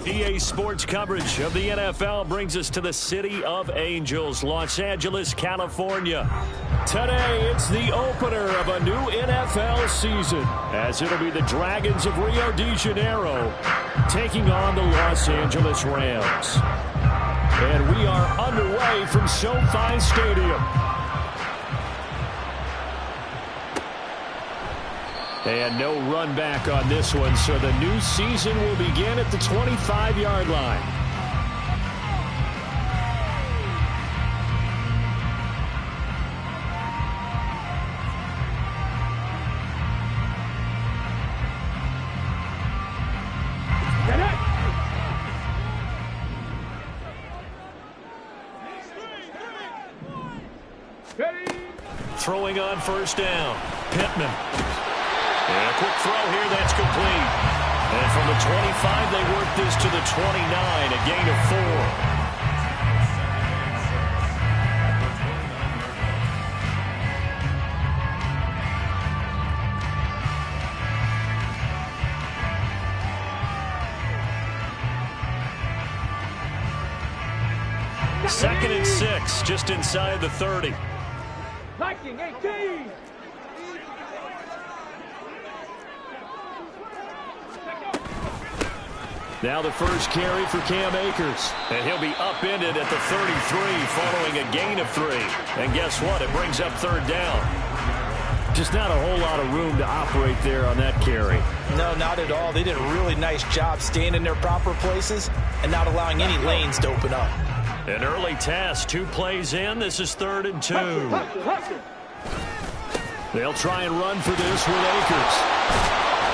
EA Sports coverage of the NFL brings us to the City of Angels, Los Angeles, California. Today, it's the opener of a new NFL season, as it'll be the Dragons of Rio de Janeiro taking on the Los Angeles Rams. And we are underway from SoFi Stadium. And no run back on this one, so the new season will begin at the 25-yard line. Throwing on first down, Pittman. And a quick throw here, that's complete. And from the 25, they work this to the 29, a gain of 4. Second and 6, just inside the 30. Viking 18. Now the first carry for Cam Akers. And he'll be upended at the 33 following a gain of 3. And guess what? It brings up third down. Just not a whole lot of room to operate there on that carry. No, not at all. They did a really nice job staying in their proper places and not allowing any lanes to open up. An early task, 2 plays in. This is 3rd and 2. They'll try and run for this with Akers.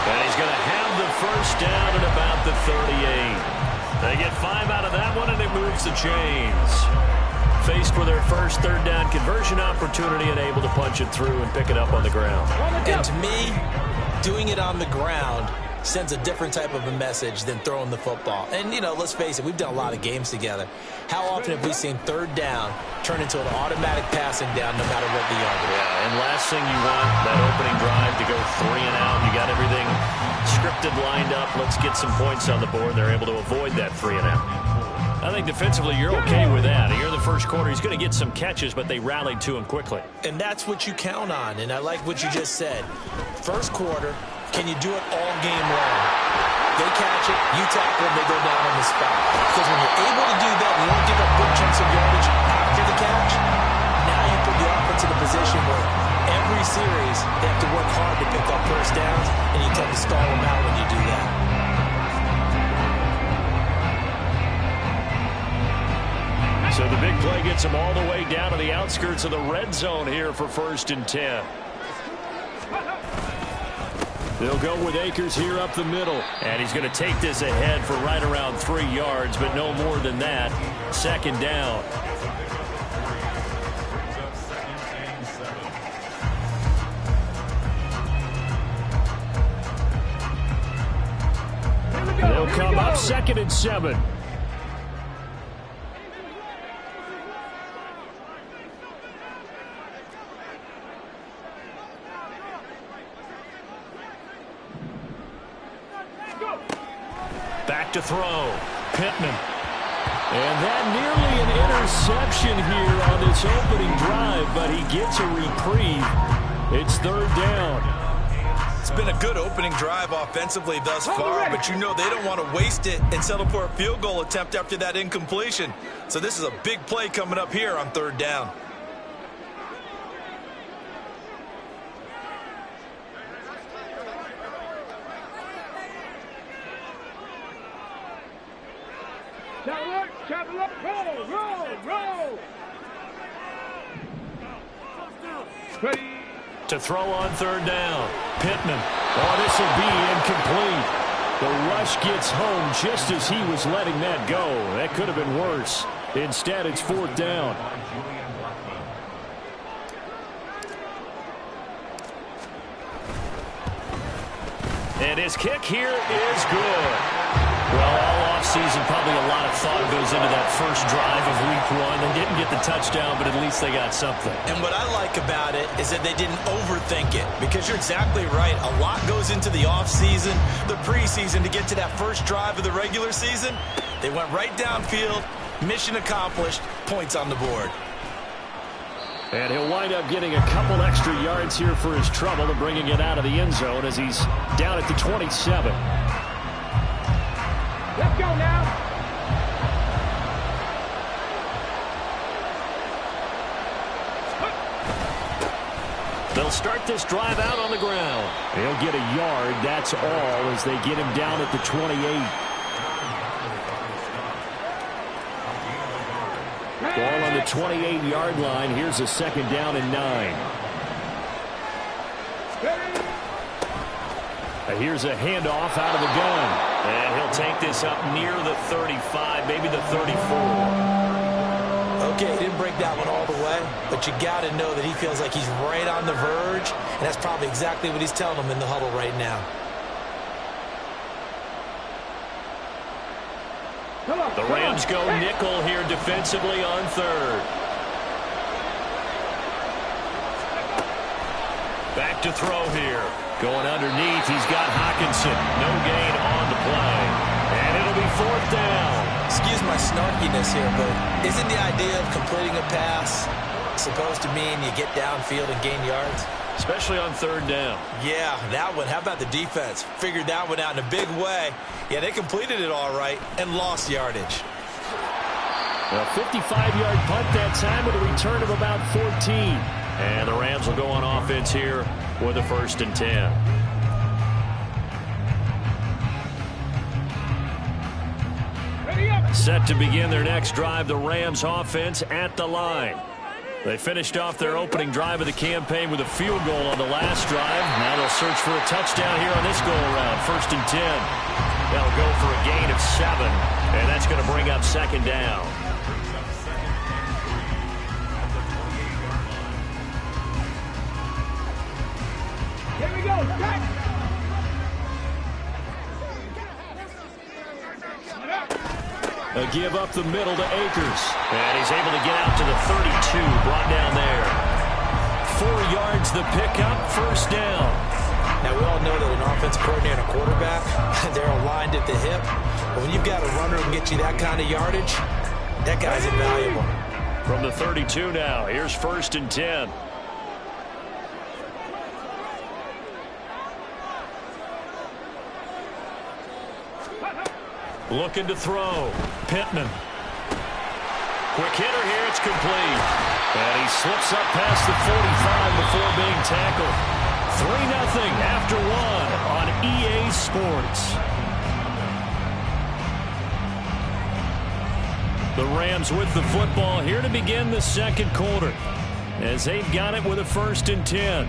And he's going to have the first down at about the 38. They get 5 out of that one, and it moves the chains. Faced with their first third down conversion opportunity and able to punch it through and pick it up on the ground. And to me, doing it on the ground sends a different type of a message than throwing the football. And, you know, let's face it, we've done a lot of games together. How often have we seen third down turn into an automatic passing down no matter what the yard is? Yeah, and last thing you want, that opening drive to go 3 and out. You got everything scripted, lined up. Let's get some points on the board. They're able to avoid that 3 and out. I think defensively you're okay with that. Here in the first quarter, he's going to get some catches, but they rallied to him quickly. And that's what you count on, and I like what you just said. First quarter, can you do it all game long? They catch it, you tackle them, they go down on the spot. Because when you're able to do that, and you don't give up big chunks of yardage after the catch, now you put the offense in a position where every series they have to work hard to pick up first downs, and you tend to stall them out when you do that. So the big play gets them all the way down to the outskirts of the red zone here for 1st and 10. They'll go with Akers here up the middle. And he's going to take this ahead for right around 3 yards, but no more than that. 2nd down. They'll come up 2nd and 7. Back to throw. Pittman. And that nearly an interception here on this opening drive, but he gets a reprieve. It's 3rd down. It's been a good opening drive offensively thus far, but you know they don't want to waste it and settle for a field goal attempt after that incompletion. So this is a big play coming up here on 3rd down. Roll. Ready. To throw on 3rd down. Pittman. Oh, this will be incomplete. The rush gets home just as he was letting that go. That could have been worse. Instead, it's 4th down. And his kick here is good. Well, all offseason, probably a lot of thought goes into that first drive of week 1. They didn't get the touchdown, but at least they got something. And what I like about it is that they didn't overthink it, because you're exactly right. A lot goes into the offseason, the preseason, to get to that first drive of the regular season. They went right downfield, mission accomplished, points on the board. And he'll wind up getting a couple extra yards here for his trouble and bringing it out of the end zone as he's down at the 27. Let's go now. They'll start this drive out on the ground. He'll get a yard, that's all, as they get him down at the 28. Ball on the 28-yard line. Here's a 2nd down and 9. Here's a handoff out of the gun. And he'll take this up near the 35, maybe the 34. Okay, he didn't break that one all the way, but you got to know that he feels like he's right on the verge, and that's probably exactly what he's telling them in the huddle right now. The Rams go nickel here defensively on 3rd. Back to throw here. Going underneath, he's got Hockenson. No gain on the play. And it'll be 4th down. Excuse my snarkiness here, but isn't the idea of completing a pass supposed to mean you get downfield and gain yards? Especially on 3rd down. Yeah, that one. How about the defense? Figured that one out in a big way. Yeah, they completed it all right and lost yardage. A 55-yard punt that time with a return of about 14. And the Rams will go on offense here with a 1st and 10. Set to begin their next drive, the Rams offense at the line. They finished off their opening drive of the campaign with a field goal on the last drive. Now they'll search for a touchdown here on this go-around. 1st and 10. They'll go for a gain of 7, and that's going to bring up 2nd down. Here we go. Back. A give up the middle to Akers. And he's able to get out to the 32, brought down there. 4 yards the pickup, 1st down. Now, we all know that an offensive coordinator and a quarterback, they're aligned at the hip. But when you've got a runner who can get you that kind of yardage, that guy's invaluable. From the 32 now, here's 1st and 10. Looking to throw. Pittman. Quick hitter here. It's complete. And he slips up past the 45 before being tackled. 3-0 after 1 on EA Sports. The Rams with the football here to begin the 2nd quarter, as they've got it with a 1st and 10.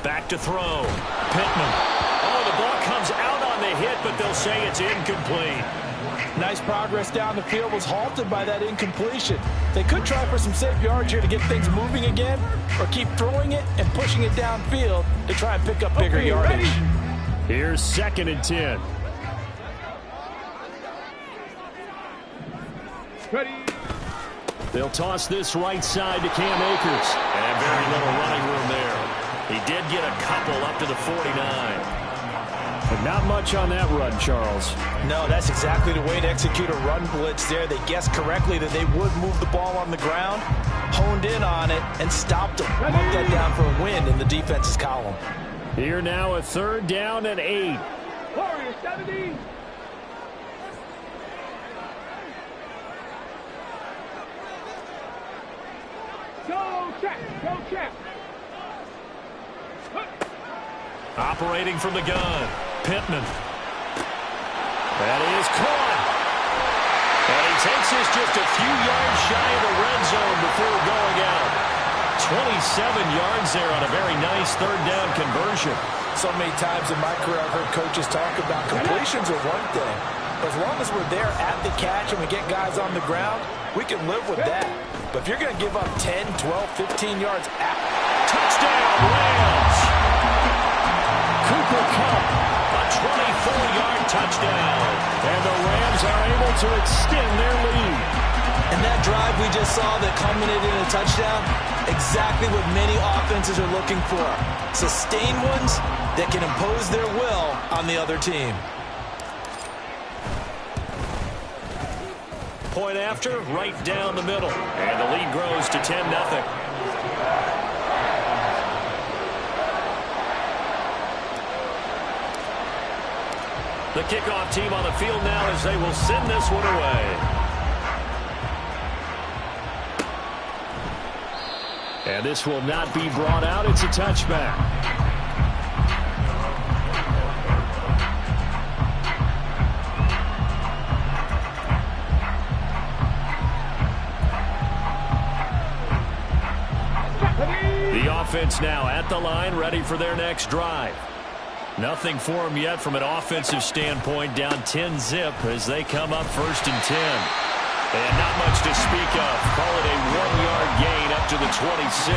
Back to throw. Pittman. Oh, the ball comes out on the hit, but they'll say it's incomplete. Nice progress down the field was halted by that incompletion. They could try for some safe yards here to get things moving again, or keep throwing it and pushing it downfield to try and pick up bigger yardage. Here's 2nd and 10. Ready. They'll toss this right side to Cam Akers. And very little running room there. He did get a couple up to the 49. But not much on that run, Charles. No, that's exactly the way to execute a run blitz there. They guessed correctly that they would move the ball on the ground, honed in on it, and stopped them. Marked that down for a win in the defense's column. Here now a 3rd down and 8. Warriors 70. Go check. Go check. Operating from the gun. Pittman. That is caught. he takes this just a few yards shy of the red zone before going out. 27 yards there on a very nice third down conversion. So many times in my career I've heard coaches talk about completions are one thing. As long as we're there at the catch and we get guys on the ground, we can live with that. But if you're going to give up 10, 12, 15 yards out. Touchdown, Rams! Cooper Kupp, a 24-yard touchdown. And the Rams are able to extend their lead. And that drive we just saw that culminated in a touchdown, exactly what many offenses are looking for. Sustained ones that can impose their will on the other team. Point after, right down the middle. And the lead grows to 10-0. The kickoff team on the field now as they will send this one away. And this will not be brought out. It's a touchback. The offense now at the line, ready for their next drive. Nothing for them yet from an offensive standpoint, down 10-zip as they come up 1st and 10. And not much to speak of. Call it a 1-yard gain up to the 26.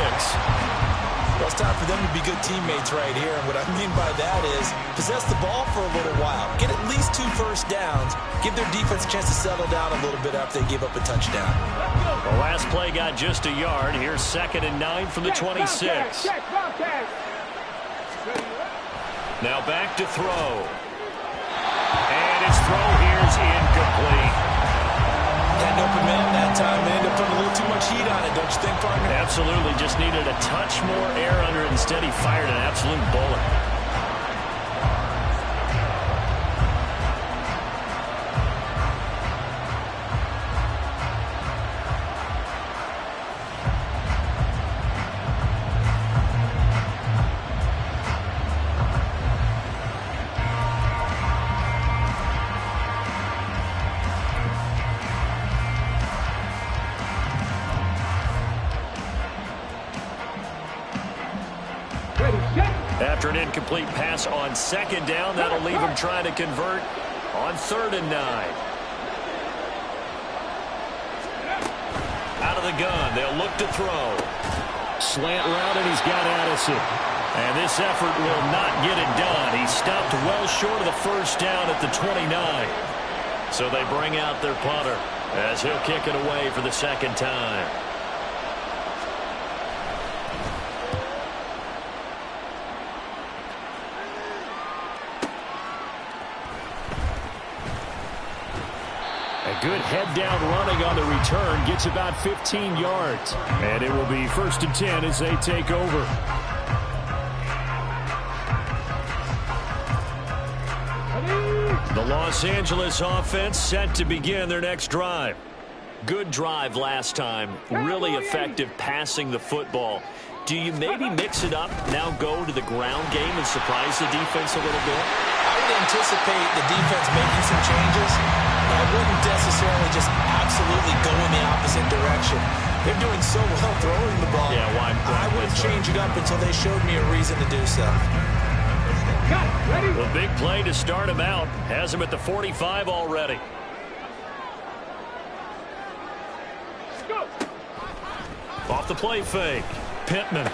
Well, it's time for them to be good teammates right here. And what I mean by that is possess the ball for a little while. Get at least 2 first downs. Give their defense a chance to settle down a little bit after they give up a touchdown. The last play got just a yard. Here's 2nd and 9 from the 26. Now back to throw. And his throw here's incomplete. Had an open man that time. They ended up putting a little too much heat on it, don't you think, partner? Absolutely. Just needed a touch more air under it. Instead, he fired an absolute bullet. After an incomplete pass on 2nd down, that'll leave him trying to convert on 3rd and 9. Out of the gun, they'll look to throw. Slant route, and he's got Addison. And this effort will not get it done. He stopped well short of the 1st down at the 29. So they bring out their punter as he'll kick it away for the 2nd time. Good head-down running on the return. Gets about 15 yards. And it will be 1st and 10 as they take over. The Los Angeles offense set to begin their next drive. Good drive last time. Really effective passing the football. Do you maybe mix it up, now go to the ground game and surprise the defense a little bit? I would anticipate the defense making some changes. I wouldn't necessarily just absolutely go in the opposite direction. They're doing so well throwing the ball. Yeah, why I wouldn't change it up until they showed me a reason to do so. The big play to start him out. Has him at the 45 already. Off the play fake. Pittman.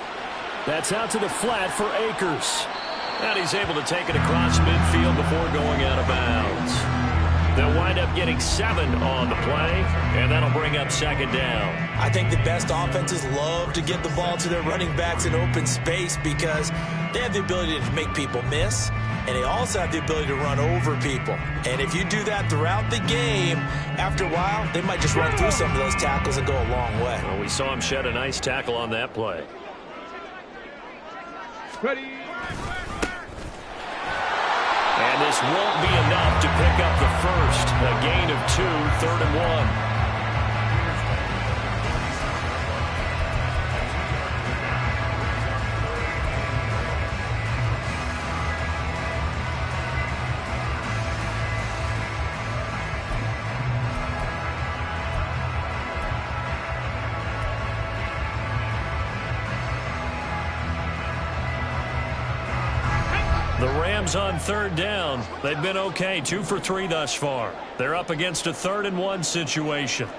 That's out to the flat for Akers. And he's able to take it across midfield before going out of bounds. They'll wind up getting 7 on the play, and that'll bring up 2nd down. I think the best offenses love to get the ball to their running backs in open space because they have the ability to make people miss, and they also have the ability to run over people. And if you do that throughout the game, after a while, they might just run through some of those tackles and go a long way. Well, we saw him shed a nice tackle on that play. Ready. And this won't be enough to pick up the first. A gain of 2, 3rd and 1. The Rams on third down. They've been okay, 2 for 3 thus far. They're up against a 3rd-and-1 situation.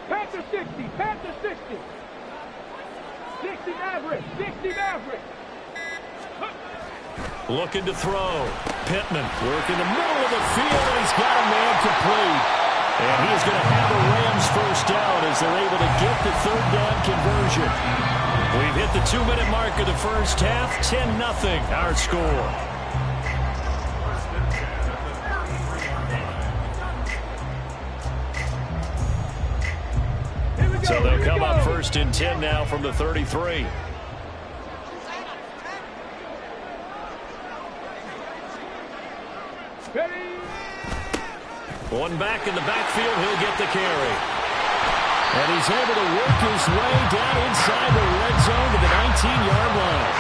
Panther 60, Panther 60. 60 Maverick, 60 Maverick. Looking to throw. Pittman working the middle of the field, and he's got a man complete. And he is going to have a Rams first down as they're able to get the 3rd down conversion. We've hit the 2-minute mark of the first half. 10-0 our score. So they'll come up 1st and 10 now from the 33. One back in the backfield, he'll get the carry. And he's able to work his way down inside the red zone to the 19-yard line.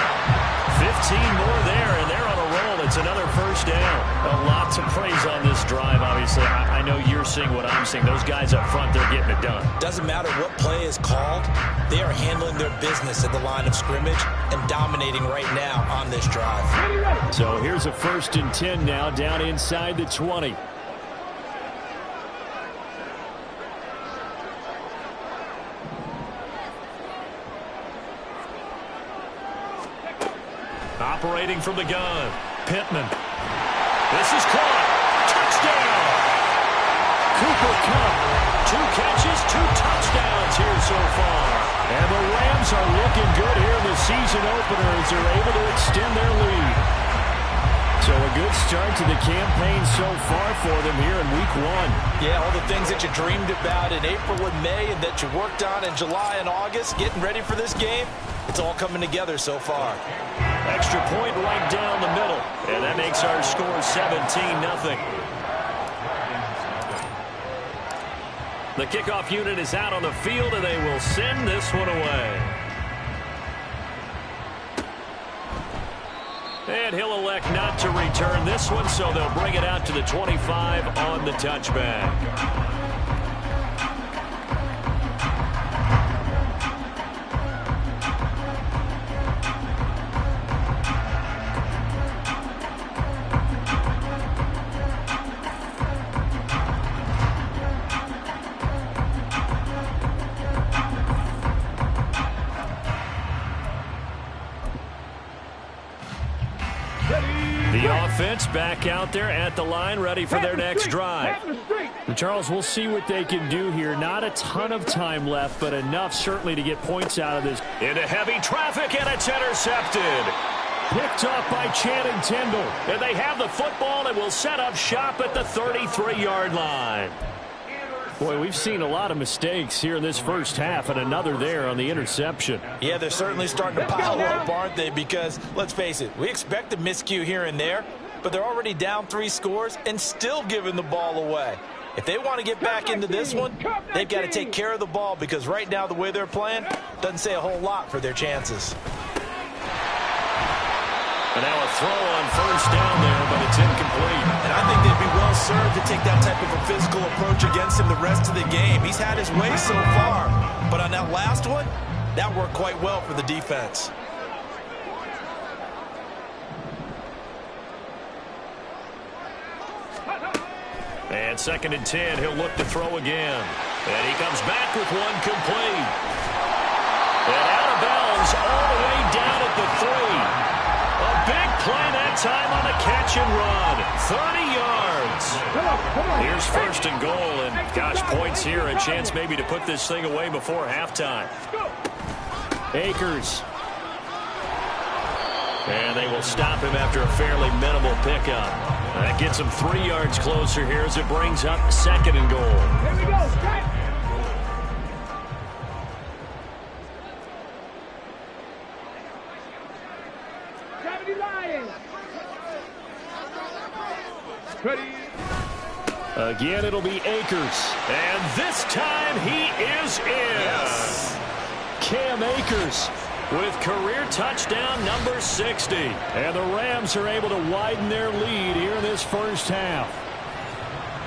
15 more there, and they're on a roll. It's another first down. A lot to praise on this drive, obviously. I know you're seeing what I'm seeing. Those guys up front, they're getting it done. Doesn't matter what play is called. They are handling their business at the line of scrimmage and dominating right now on this drive. So here's a 1st and 10 now down inside the 20. Operating from the gun, Pittman. This is caught. Touchdown! Cooper Kupp. 2 catches, 2 touchdowns here so far. And the Rams are looking good here in the season opener as they're able to extend their lead. So a good start to the campaign so far for them here in week 1. Yeah, all the things that you dreamed about in April and May and that you worked on in July and August, getting ready for this game, it's all coming together so far. Extra point right down the middle. And that makes our score 17-0. The kickoff unit is out on the field, and they will send this one away. And he'll elect not to return this one, so they'll bring it out to the 25 on the touchback. The offense back out there at the line, ready for their next drive. And Charles, we'll see what they can do here. Not a ton of time left, but enough certainly to get points out of this. Into heavy traffic, and it's intercepted. Picked off by Channing Tindall. And they have the football and will set up shop at the 33-yard line. Boy, we've seen a lot of mistakes here in this first half, and another there on the interception. Yeah, they're certainly starting to pile up, aren't they? Because, let's face it, we expect a miscue here and there, but they're already down 3 scores and still giving the ball away. If they want to get back into this one, they've got to take care of the ball, because right now the way they're playing doesn't say a whole lot for their chances. And now a throw on first down there, but it's incomplete. And I think they'd be well served to take that type of a physical approach against him the rest of the game. He's had his way so far, but on that last one, that worked quite well for the defense. And 2nd and 10, he'll look to throw again. And he comes back with one complete. And out of bounds all the way down at the 3. A big play that time on the catch and run. 30 yards. Here's 1st and goal, and gosh, points here. A chance maybe to put this thing away before halftime. Akers. And they will stop him after a fairly minimal pickup. That gets him 3 yards closer here as it brings up 2nd and goal. Here we go, strike. Again, it'll be Akers. And this time he is in. Yes. Cam Akers with career touchdown number 60. And the Rams are able to widen their lead here in this first half.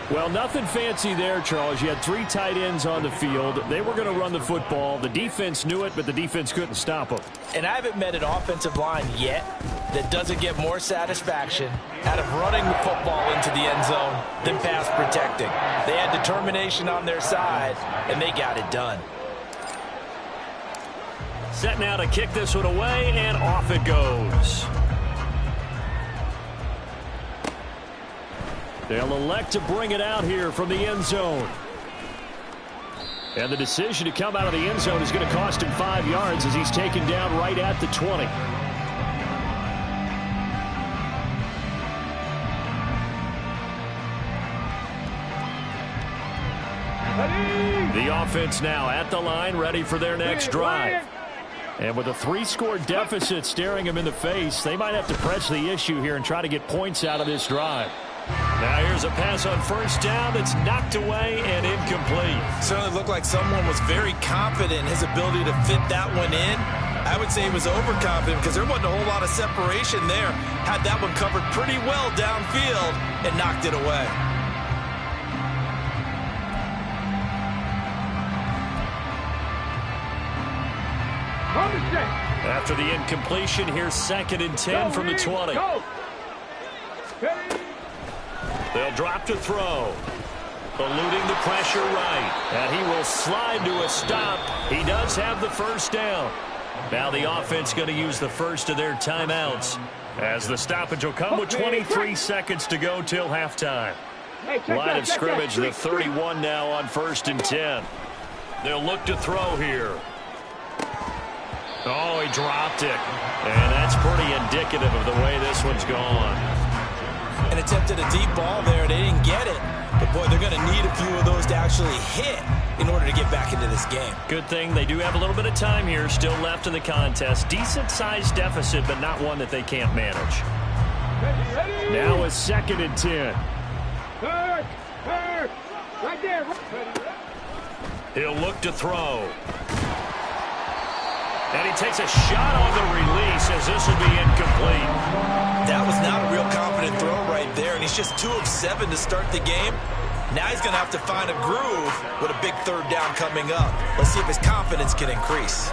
Well, nothing fancy there, Charles. You had 3 tight ends on the field. They were going to run the football. The defense knew it, but the defense couldn't stop them. And I haven't met an offensive line yet that doesn't get more satisfaction out of running the football into the end zone than pass protecting. They had determination on their side, and they got it done. Set now to kick this one away, and off it goes. They'll elect to bring it out here from the end zone. And the decision to come out of the end zone is going to cost him 5 yards as he's taken down right at the 20. The offense now at the line, ready for their next drive. And with a 3-score deficit staring them in the face, they might have to press the issue here and try to get points out of this drive. Now here's a pass on first down that's knocked away and incomplete. Certainly looked like someone was very confident in his ability to fit that one in. I would say he was overconfident because there wasn't a whole lot of separation there. Had that one covered pretty well downfield and knocked it away. After the incompletion, here's 2nd and 10 from the 20. They'll drop to throw. Eluding the pressure right. And he will slide to a stop. He does have the first down. Now the offense going to use the first of their timeouts, as the stoppage will come with 23 seconds to go till halftime. Line of scrimmage, the 31 now on 1st and 10. They'll look to throw here. Oh, he dropped it. And that's pretty indicative of the way this one's gone. And attempted a deep ball there. They didn't get it. But, boy, they're going to need a few of those to actually hit in order to get back into this game. Good thing they do have a little bit of time here still left in the contest. Decent-sized deficit, but not one that they can't manage. Now a 2nd and 10. Right there. He'll look to throw. And he takes a shot on the release as this will be incomplete. That was not a real confident throw right there, and he's just 2 of 7 to start the game. Now he's going to have to find a groove with a big 3rd down coming up. Let's see if his confidence can increase.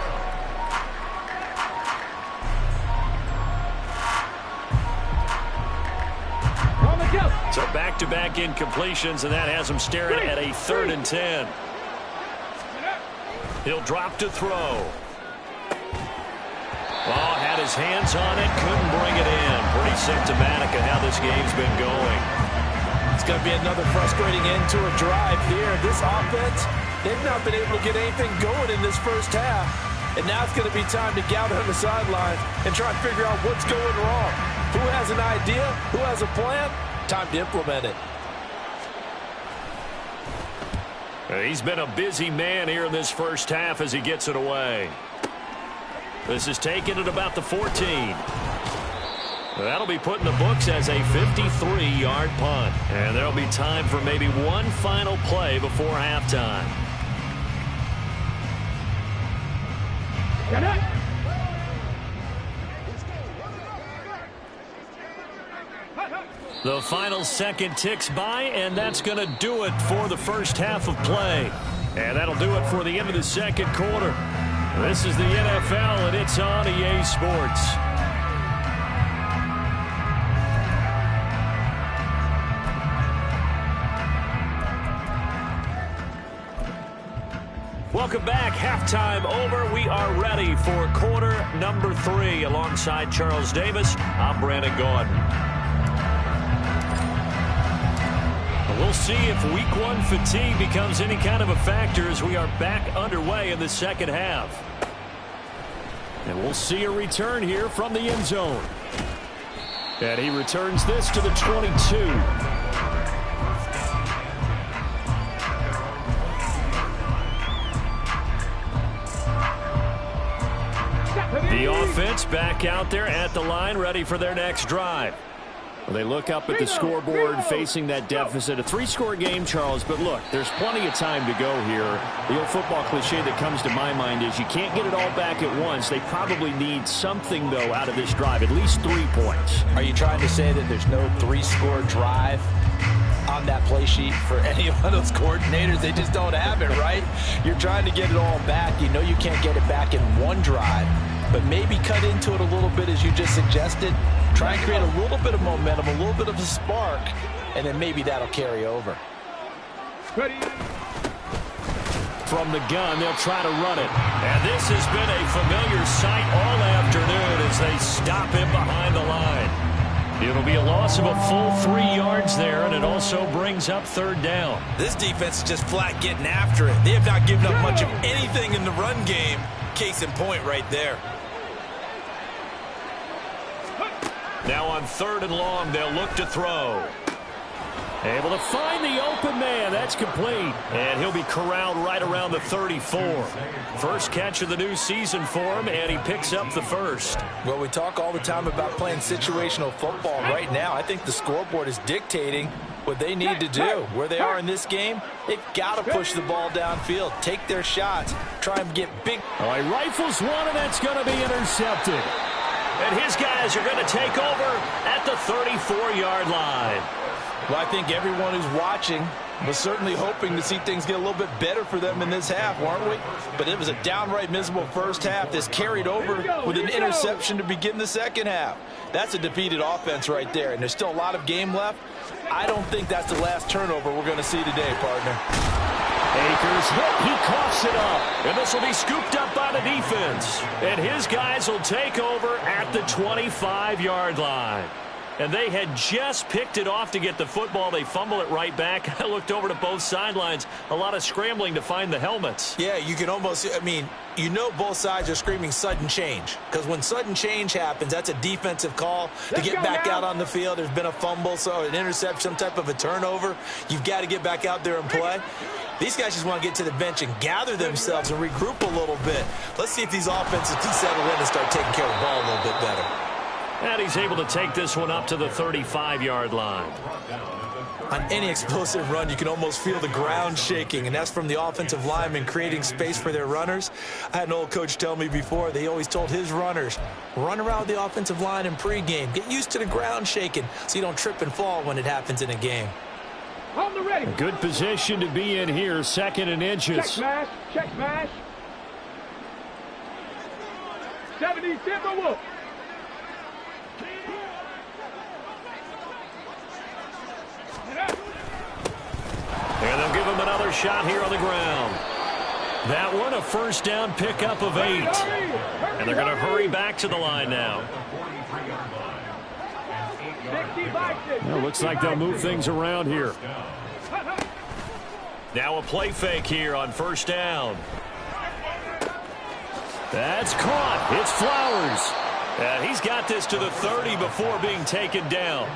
So back-to-back incompletions, and that has him staring at a 3rd and 10. He'll drop to throw. Oh, had his hands on it, couldn't bring it in. Pretty symptomatic of how this game's been going. It's going to be another frustrating end to a drive here. This offense, they've not been able to get anything going in this first half. And now it's going to be time to gather on the sidelines and try and figure out what's going wrong. Who has an idea? Who has a plan? Time to implement it. He's been a busy man here in this first half as he gets it away. This is taken at about the 14. That'll be put in the books as a 53-yard punt. And there'll be time for maybe one final play before halftime. The final second ticks by, and that's going to do it for the first half of play. And that'll do it for the end of the second quarter. This is the NFL, and it's on EA Sports. Welcome back. Halftime over. We are ready for quarter number 3. Alongside Charles Davis, I'm Brandon Gordon. We'll see if week 1 fatigue becomes any kind of a factor as we are back underway in the second half. And we'll see a return here from the end zone. And he returns this to the 22. The offense back out there at the line, ready for their next drive. Well, they look up at the scoreboard facing that deficit. A 3-score game, Charles, but look, there's plenty of time to go here. The old football cliche that comes to my mind is you can't get it all back at once. They probably need something, though, out of this drive, at least 3 points. Are you trying to say that there's no 3-score drive on that play sheet for any one of those coordinators. They just don't have it, right? You're trying to get it all back. You know you can't get it back in one drive, but maybe cut into it a little bit as you just suggested. Try and create a little bit of momentum, a little bit of a spark, and then maybe that'll carry over. Ready. From the gun, they'll try to run it. And this has been a familiar sight all afternoon as they stop him behind the line. It'll be a loss of a full 3 yards there, and it also brings up third down. This defense is just flat getting after it. They have not given up much of anything in the run game. Case in point right there. Now on 3rd and long, they'll look to throw. Able to find the open man. That's complete. And he'll be corralled right around the 34. First catch of the new season for him, and he picks up the first. Well, we talk all the time about playing situational football. Right now, I think the scoreboard is dictating what they need to do. Where they are in this game, they've got to push the ball downfield, take their shots, try and get big. All right, rifles one, and that's going to be intercepted. And his guys are going to take over at the 34-yard line. Well, I think everyone who's watching was certainly hoping to see things get a little bit better for them in this half, weren't we? But it was a downright miserable first half. This carried over with an interception to begin the second half. That's a defeated offense right there, and there's still a lot of game left. I don't think that's the last turnover we're going to see today, partner. Akers hit. He coughs it up. And this will be scooped up by the defense. And his guys will take over at the 25-yard line. And they had just picked it off to get the football. They fumble it right back. I looked over to both sidelines. A lot of scrambling to find the helmets. Yeah, you can almost, you know both sides are screaming sudden change. Because when sudden change happens, that's a defensive call to get back out on the field. There's been a fumble, so an interception, some type of a turnover. You've got to get back out there and play. These guys just want to get to the bench and gather themselves and regroup a little bit. Let's see if these offenses can settle in and start taking care of the ball a little bit better. And he's able to take this one up to the 35-yard line. On any explosive run, you can almost feel the ground shaking, and that's from the offensive linemen creating space for their runners. I had an old coach tell me before, they always told his runners, run around the offensive line in pregame. Get used to the ground shaking so you don't trip and fall when it happens in a game. On the ready. Good position to be in here, 2nd and inches. Check smash. Check smash. 70 Timberwolves. And they'll give him another shot here on the ground. That one, a first down pickup of 8. And they're going to hurry back to the line now. Well, looks like they'll move things around here. Now a play fake here on first down. That's caught. It's Flowers. And he's got this to the 30 before being taken down.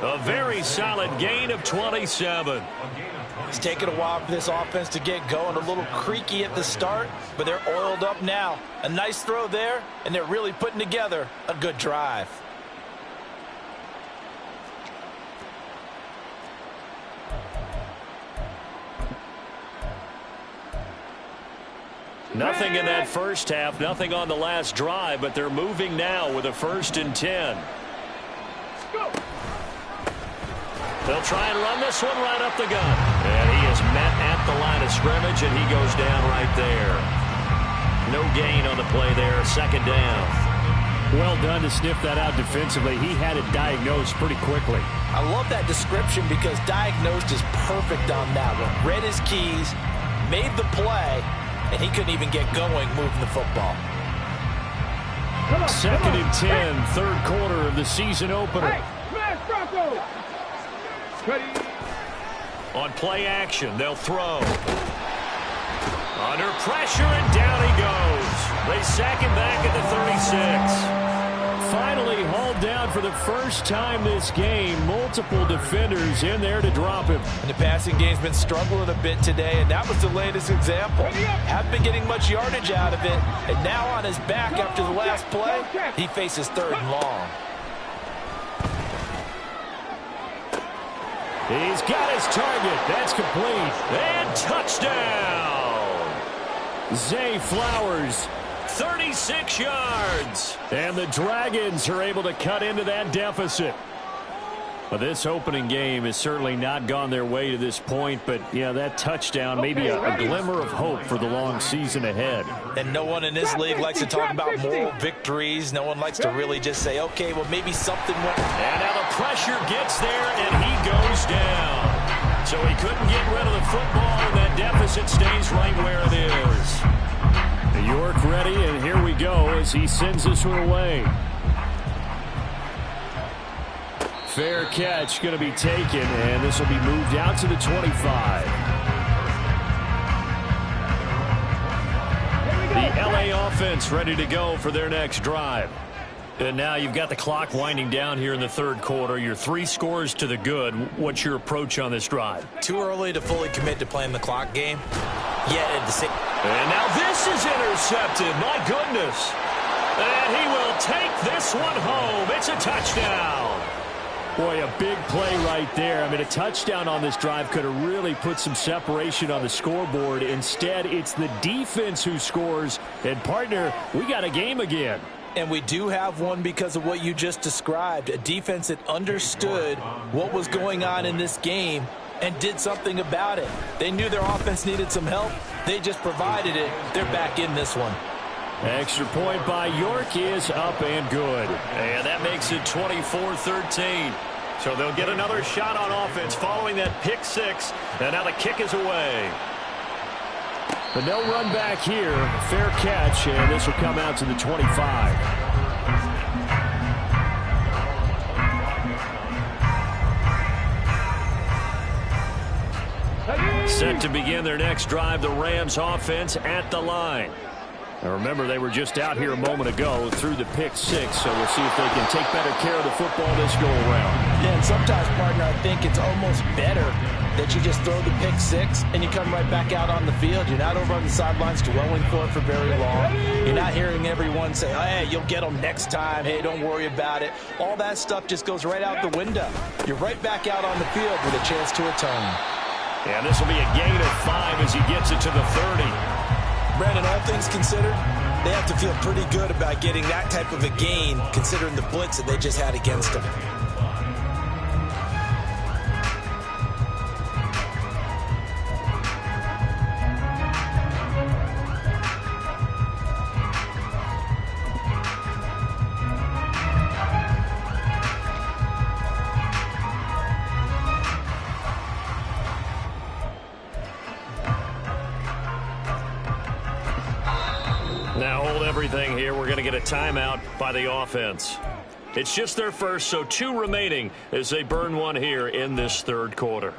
A very solid gain of 27. It's taken a while for this offense to get going. A little creaky at the start, but they're oiled up now. A nice throw there, and they're really putting together a good drive. Nothing in that first half, nothing on the last drive, but they're moving now with a 1st and 10. Go. They'll try and run this one right up the gut. And he is met at the line of scrimmage, and he goes down right there. No gain on the play there, 2nd down. Well done to sniff that out defensively. He had it diagnosed pretty quickly. I love that description because diagnosed is perfect on that one. Read his keys, made the play, and he couldn't even get going moving the football. 2nd and 10, 3rd quarter of the season opener. Hey, smash Broncos. Ready. On play action, they'll throw. Under pressure, and down he goes. They sack him back at the 36. Finally hauled down for the first time this game. Multiple defenders in there to drop him. And the passing game's been struggling a bit today, and that was the latest example. Haven't been getting much yardage out of it, and now on his back after the last play, he faces 3rd and long. He's got his target. That's complete. And touchdown. Zay Flowers, 36 yards. And the Dragons are able to cut into that deficit. Well, this opening game has certainly not gone their way to this point, but, yeah, that touchdown, maybe a glimmer of hope for the long season ahead. And no one in this league likes to talk about moral victories. No one likes to really just say, okay, well, maybe something went. And now the pressure gets there, and he goes down. So he couldn't get rid of the football, and that deficit stays right where it is. York ready, and here we go as he sends this one away. Fair catch going to be taken, and this will be moved out to the 25. The LA offense ready to go for their next drive. And now you've got the clock winding down here in the third quarter. Your 3 scores to the good. What's your approach on this drive? Too early to fully commit to playing the clock game. And now this is intercepted. My goodness. And he will take this one home. It's a touchdown. Boy, a big play right there. I mean, a touchdown on this drive could have really put some separation on the scoreboard. Instead, it's the defense who scores. And, partner, we got a game again. And we do have one because of what you just described. A defense that understood what was going on in this game and did something about it. They knew their offense needed some help. They just provided it. They're back in this one. Extra point by York is up and good. And that makes it 24-13. So they'll get another shot on offense following that pick 6. And now the kick is away. But no run back here. Fair catch, and this will come out to the 25. Set to begin their next drive, the Rams offense at the line. Now remember, they were just out here a moment ago through the pick 6, so we'll see if they can take better care of the football this go-around. Yeah, and sometimes, partner, I think it's almost better that you just throw the pick 6 and you come right back out on the field. You're not over on the sidelines dwelling for it for very long. You're not hearing everyone say, hey, you'll get them next time. Hey, don't worry about it. All that stuff just goes right out the window. You're right back out on the field with a chance to atone. And this will be a gain of 5 as he gets it to the 30. Brandon, all things considered, they have to feel pretty good about getting that type of a gain considering the blitz that they just had against them. Now hold everything here. We're going to get a timeout by the offense. It's just their first, so 2 remaining as they burn one here in this third quarter.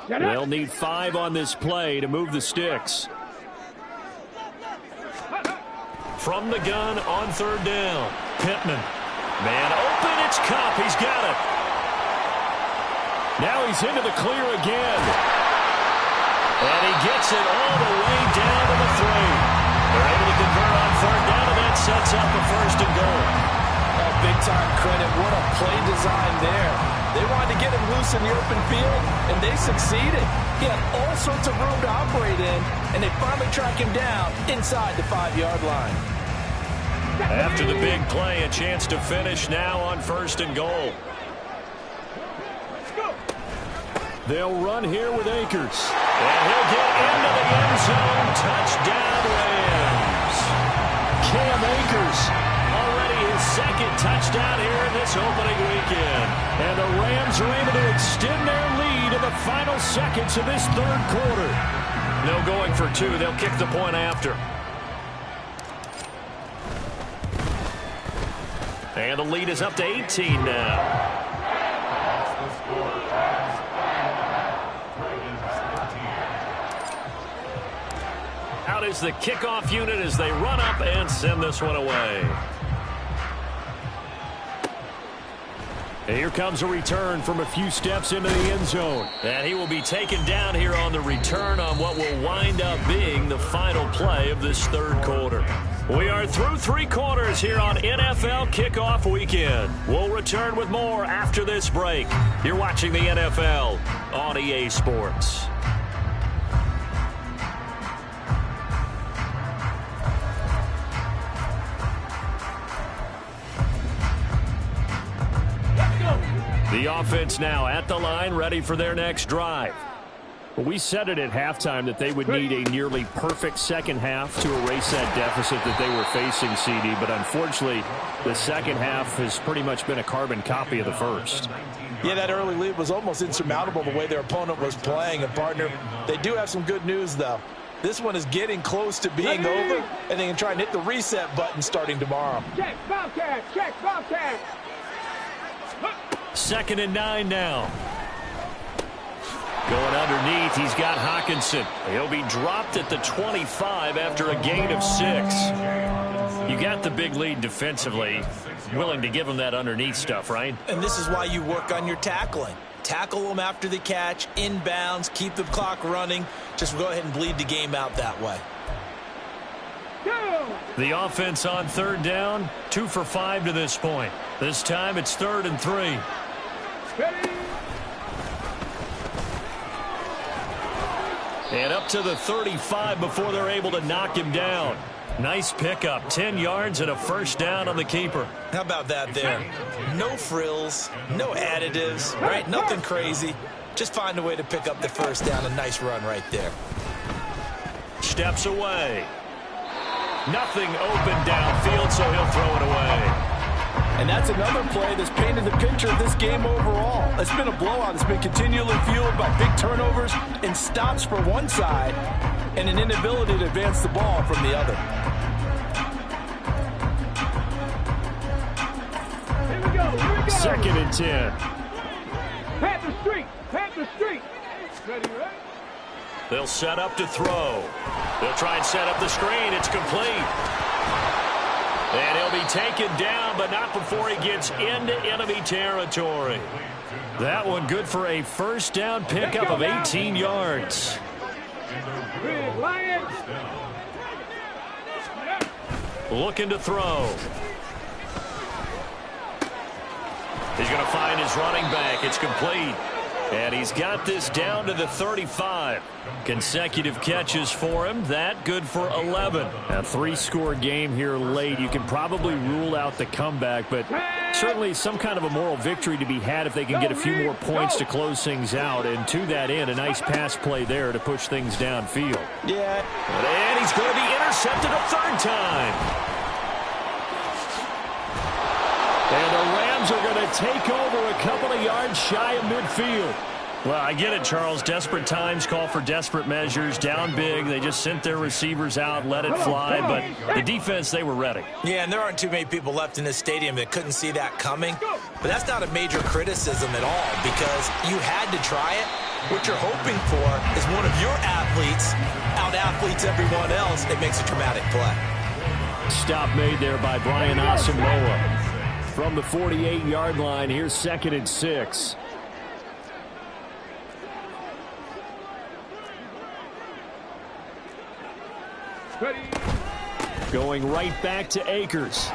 They'll need 5 on this play to move the sticks. From the gun on third down. Pittman. Man open, it's Kupp. He's got it. Now he's into the clear again. And he gets it all the way down to the 3. They're able to convert on third down, and that sets up a 1st and goal. Big-time credit. What a play design there. They wanted to get him loose in the open field, and they succeeded. He had all sorts of room to operate in, and they finally track him down inside the 5-yard line. After the big play, a chance to finish now on 1st and goal. They'll run here with Akers. And he'll get into the end zone. Touchdown, Rams. Cam Akers. Already his 2nd touchdown here in this opening weekend. And the Rams are able to extend their lead in the final seconds of this third quarter. No going for 2. They'll kick the point after. And the lead is up to 18 now. Out is the kickoff unit as they run up and send this one away. And here comes a return from a few steps into the end zone. And he will be taken down here on the return on what will wind up being the final play of this third quarter. We are through 3 quarters here on NFL Kickoff Weekend. We'll return with more after this break. You're watching the NFL on EA Sports. The offense now at the line, ready for their next drive. Well, we said it at halftime that they would need a nearly perfect second half to erase that deficit that they were facing, CD. But unfortunately, the second half has pretty much been a carbon copy of the first. Yeah, that early lead was almost insurmountable the way their opponent was playing. And, partner, they do have some good news, though. This one is getting close to being over, and they can try and hit the reset button starting tomorrow. Check, Bobcat, check, Bobcat. 2nd and 9 now. Going underneath, he's got Hockenson. He'll be dropped at the 25 after a gain of 6. You got the big lead defensively. Willing to give him that underneath stuff, right? And this is why you work on your tackling. Tackle them after the catch, inbounds, keep the clock running. Just go ahead and bleed the game out that way. The offense on 3rd down, 2 for 5 to this point. This time it's 3rd and 3. And up to the 35 before they're able to knock him down. Nice pickup, 10 yards and a first down on the keeper. How about that there? No frills, no additives, right? Nothing crazy. Just find a way to pick up the first down. A nice run right there. Steps away. Nothing open downfield, so he'll throw it away. And that's another play that's painted the picture of this game overall. It's been a blowout. It's been continually fueled by big turnovers and stops for one side and an inability to advance the ball from the other. Here we go, here we go. 2nd and 10. Panther Street, Panther Street. Ready, ready? They'll set up to throw. They'll try and set up the screen. It's complete. And he'll be taken down, but not before he gets into enemy territory. That one good for a first down pickup of 18 yards. Big Lions. Looking to throw. He's going to find his running back. It's complete. And he's got this down to the 35. Consecutive catches for him. That good for 11. A 3-score game here late. You can probably rule out the comeback, but certainly some kind of a moral victory to be had if they can get a few more points to close things out. And to that end, a nice pass play there to push things downfield. Yeah. And he's going to be intercepted a 3rd time. And the Rams are going to take over a couple of yards shy of midfield. Well, I get it, Charles. Desperate times call for desperate measures. Down big. They just sent their receivers out, let it fly. But the defense, they were ready. Yeah, and there aren't too many people left in this stadium that couldn't see that coming. But that's not a major criticism at all because you had to try it. What you're hoping for is one of your athletes out-athletes everyone else. It makes a dramatic play. Stop made there by Brian Asamoah. From the 48-yard line, here's 2nd and 6. Ready. Going right back to Akers.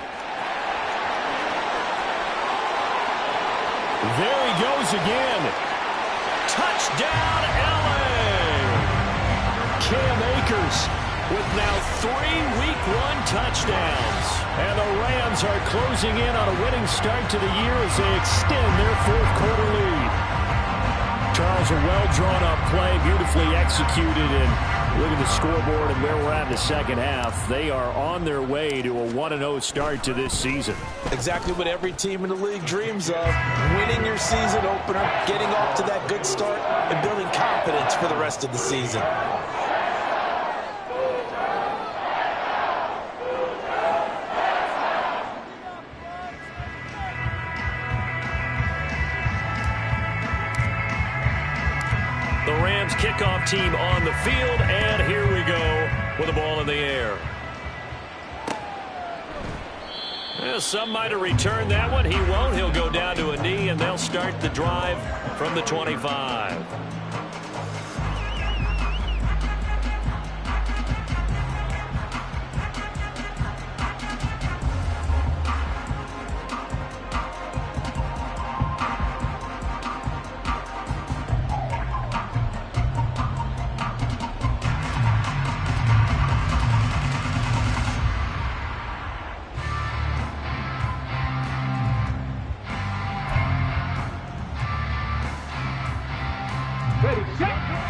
There he goes again. Touchdown, LA! Cam Akers with now 3 Week 1 touchdowns. And the Rams are closing in on a winning start to the year as they extend their 4th quarter lead. Charles, a well-drawn-up play, beautifully executed, and look at the scoreboard and where we're at in the second half. They are on their way to a 1-0 start to this season. Exactly what every team in the league dreams of. Winning your season opener, getting off to that good start, and building confidence for the rest of the season. The Rams kickoff team on the field, and here we go with the ball in the air. Well, some might have returned that one. He won't. He'll go down to a knee, and they'll start the drive from the 25.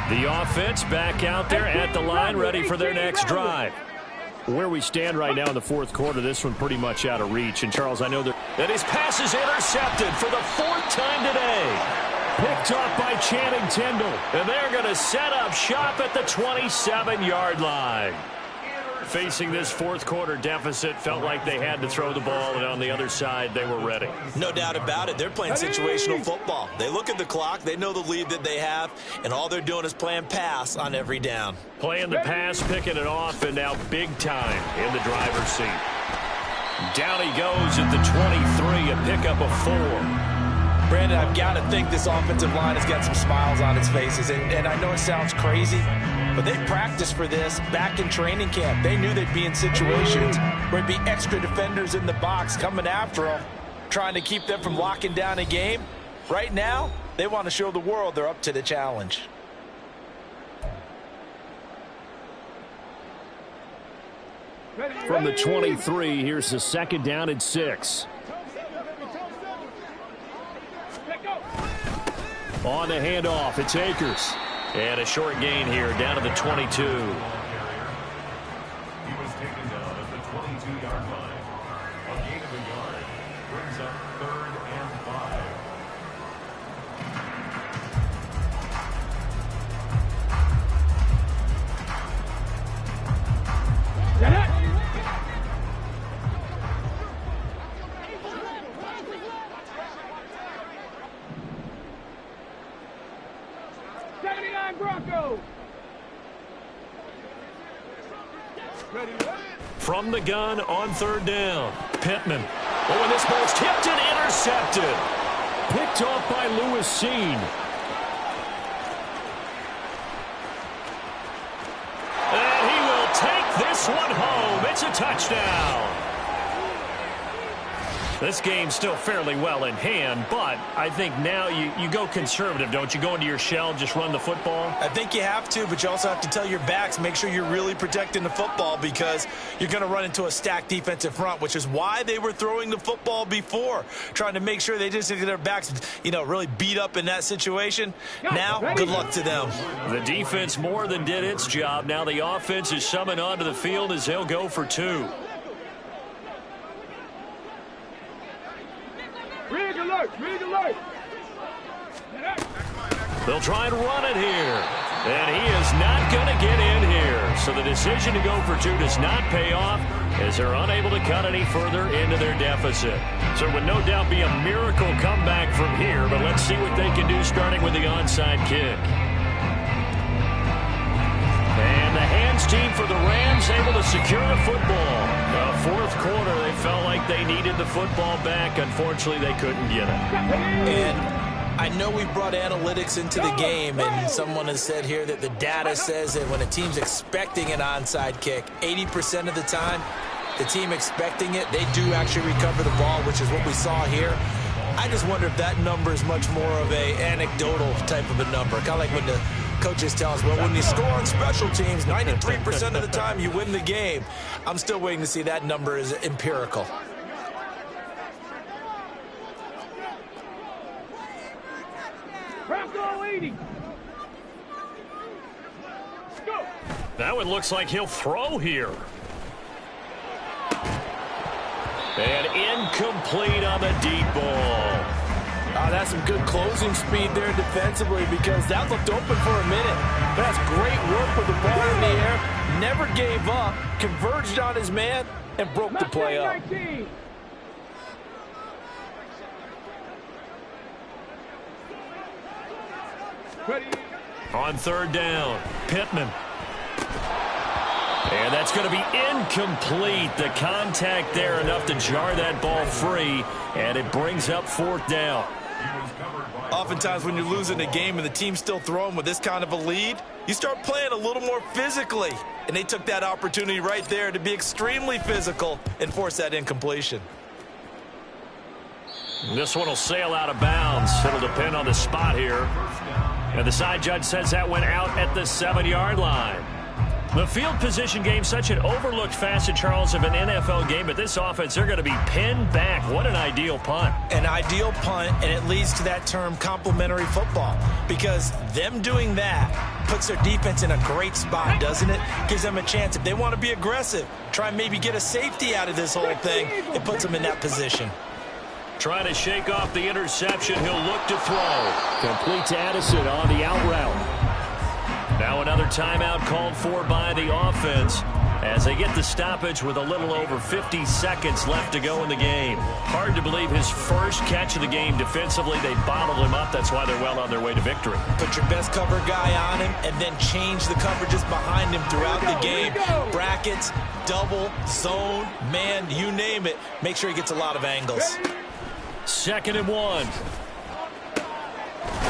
The offense back out there at the line, ready for their next drive. Where we stand right now in the fourth quarter, this one pretty much out of reach. And, Charles, I know that his pass is intercepted for the fourth time today. Picked up by Channing Tindall. And they're going to set up shop at the 27-yard line. Facing this fourth quarter deficit, felt like they had to throw the ball, and on the other side, they were ready. No doubt about it. They're playing situational football. They look at the clock, they know the lead that they have, and all they're doing is playing pass on every down. Playing the pass, picking it off, and now big time in the driver's seat. Down he goes at the 23, a pickup of 4. Brandon, I've got to think this offensive line has got some smiles on its faces, and I know it sounds crazy, but they practiced for this back in training camp. They knew they'd be in situations where there'd be extra defenders in the box coming after them, trying to keep them from locking down a game. Right now, they want to show the world they're up to the challenge. From the 23, here's the second down and 6. On the handoff, it's Akers. And a short gain here, down to the 22. He was taken down at the 22-yard line. A gain of a yard brings up 3rd and 5. Broncos. From the gun on 3rd down, Pittman. Oh, and this ball's tipped and intercepted. Picked off by Lewis Cine. And he will take this one home. It's a touchdown. This game's still fairly well in hand, but I think now you go conservative, don't you? Go into your shell, just run the football? I think you have to, but you also have to tell your backs, make sure you're really protecting the football because you're going to run into a stacked defensive front, which is why they were throwing the football before, trying to make sure they just get their backs, really beat up in that situation. Now, good luck to them. The defense more than did its job. Now the offense is summoned onto the field as they'll go for 2. Rig alert! Rig alert! They'll try and run it here. And he is not going to get in here. So the decision to go for 2 does not pay off as they're unable to cut any further into their deficit. So it would no doubt be a miracle comeback from here, but let's see what they can do starting with the onside kick. And the hands team for the Rams able to secure the football. Fourth quarter, they felt like they needed the football back. Unfortunately, they couldn't get it. And I know we've brought analytics into the game, and someone has said here that the data says that when a team's expecting an onside kick, 80% of the time, the team expecting it, they do actually recover the ball, which is what we saw here. I just wonder if that number is much more of a anecdotal type of a number, kind of like when the coaches tell us, well, when you score on special teams, 93% of the time you win the game. I'm still waiting to see that number is empirical. Bronco 80. Go. That one looks like he'll throw here. And incomplete on the deep ball. That's some good closing speed there defensively because that looked open for a minute. But that's great work with the ball in the air. Never gave up, converged on his man, and broke the play up. 19. On 3rd down, Pittman. And that's going to be incomplete. The contact there enough to jar that ball free, and it brings up 4th down. Oftentimes when you're losing a game and the team's still throwing with this kind of a lead, you start playing a little more physically. And they took that opportunity right there to be extremely physical and force that incompletion. This one will sail out of bounds. It'll depend on the spot here. And the side judge says that went out at the 7-yard line. The field position game, such an overlooked facet, Charles, of an NFL game, but this offense, they're going to be pinned back. What an ideal punt. An ideal punt, and it leads to that term complementary football, because them doing that puts their defense in a great spot, doesn't it? Gives them a chance. If they want to be aggressive, try and maybe get a safety out of this whole thing, it puts them in that position. Trying to shake off the interception. He'll look to throw. Complete to Addison on the out route. Now another timeout called for by the offense as they get the stoppage with a little over 50 seconds left to go in the game. Hard to believe his first catch of the game defensively. They bottled him up. That's why they're well on their way to victory. Put your best cover guy on him and then change the coverages behind him throughout the game. Brackets, double, zone, man, you name it. Make sure he gets a lot of angles. 2nd and 1.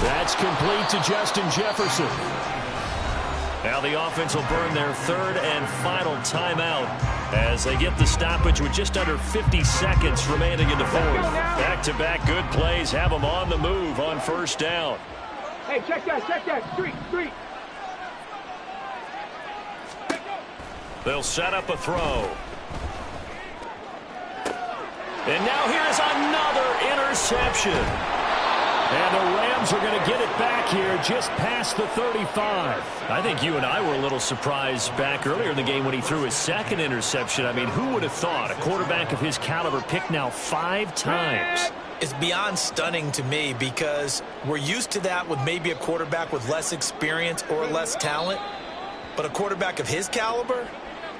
That's complete to Justin Jefferson. Now the offense will burn their 3rd and final timeout as they get the stoppage with just under 50 seconds remaining in the 4th. Back-to-back good plays have them on the move on 1st down. Hey, check that. Street. They'll set up a throw. And now here's another interception. And the Rams are going to get it back here just past the 35. I think you and I were a little surprised back earlier in the game when he threw his 2nd interception. I mean, who would have thought a quarterback of his caliber picked now 5 times? It's beyond stunning to me because we're used to that with maybe a quarterback with less experience or less talent. But a quarterback of his caliber,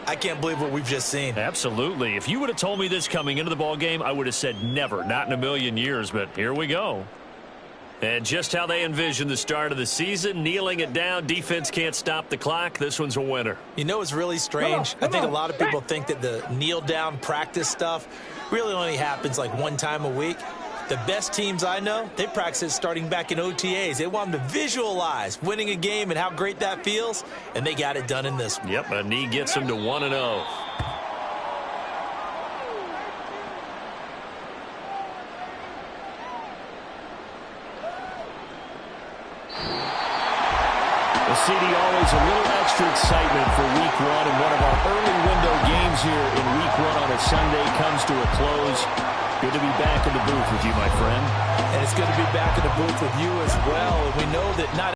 I can't believe what we've just seen. Absolutely. If you would have told me this coming into the ball game, I would have said never, not in a million years. But here we go. And just how they envision the start of the season, kneeling it down, defense can't stop the clock. This one's a winner. You know, it's really strange. I think a lot of people think that the kneel down practice stuff really only happens like one time a week. The best teams I know, they practice it starting back in OTAs. They want them to visualize winning a game and how great that feels, and they got it done in this one. Yep, a knee gets them to 1-0. The CD always a little extra excitement for week 1, and one of our early window games here in week 1 on a Sunday comes to a close. Good to be back in the booth with you, my friend. And it's good to be back in the booth with you as well. We know that not